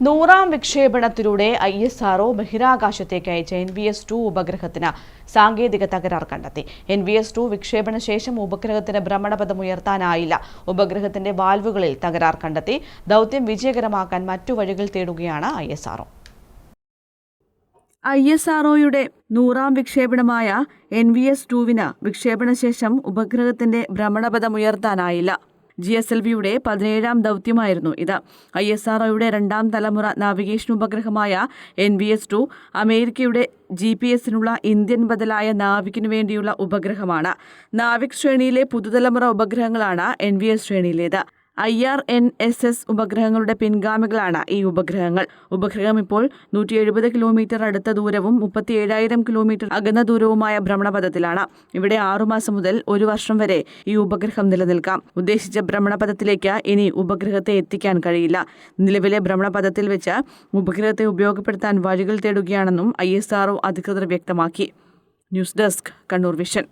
100ാം വിക്ഷേപണത്തിലൂടെ ISRO ബഹിരാകാശത്തേക്ക് അയച്ച NVS-2 ഉപഗ്രഹത്തിന് സാങ്കേതിക തകരാർ കണ്ടെത്തി. NVS-2 വിക്ഷേപണ ശേഷം ഉപഗ്രഹത്തിന് ഭ്രമണപഥം ഉയർത്താനായില്ല. ഉപഗ്രഹത്തിന്റെ വാൽവുകളിൽ തകരാർ കണ്ടെത്തി. ദൗത്യം വിജയകരമാക്കാൻ മറ്റു വഴികൾ തേടുകയാണ് ISRO. ISROയുടെ 100ാം വിക്ഷേപണമായ NVS-2വിന് വിക്ഷേപണ ശേഷം ഉപഗ്രഹത്തിന്റെ ഭ്രമണപഥം ഉയർത്താനായില്ല. GSLVയുടെ 17ാം ദൗത്യമായിരുന്നു ഇത്. ISROയുടെ 2ാം തലമുറ നാവിഗേഷൻ ഉപഗ്രഹമായ NVS-2 അമേരിക്കയുടെ GPS-നുള്ള ഇന്ത്യൻ ബദലായ നാവിക്കിനു വേണ്ടിയുള്ള ഉപഗ്രഹമാണ്. നാവിക് ശ്രേണിയിലെ പുതുതലമുറ ഉപഗ്രഹങ്ങളാണ് NVS ശ്രേണിയിലേത്. IRNSS ഉപഗ്രഹങ്ങളുടെ പിൻഗാമികളാണ് ഈ ഉപഗ്രഹങ്ങൾ. ഉപഗ്രഹം ഇപ്പോൾ 170 കിലോമീറ്റർ അടുത്ത ദൂരവും 37,000 കിലോമീറ്റർ അകന്ന ദൂരവുമായ ഭ്രമണപഥത്തിലാണ്. ഇവിടെ 6 മാസം മുതൽ 1 വർഷം വരെ ഈ ഉപഗ്രഹം നിലനിൽക്കാം. ഉദ്ദേശിച്ച ഭ്രമണപഥത്തിലേക്ക് ഇനി ഉപഗ്രഹത്തെ എത്തിക്കാൻ കഴിയില്ല. നിലവിലെ ഭ്രമണപഥത്തിൽ വെച്ച് ഉപഗ്രഹത്തെ ഉപയോഗപ്പെടുത്താൻ വഴികൾ തേടുകയാണെന്നും ISRO അധികൃതർ വ്യക്തമാക്കി. News desk, Kannur vision.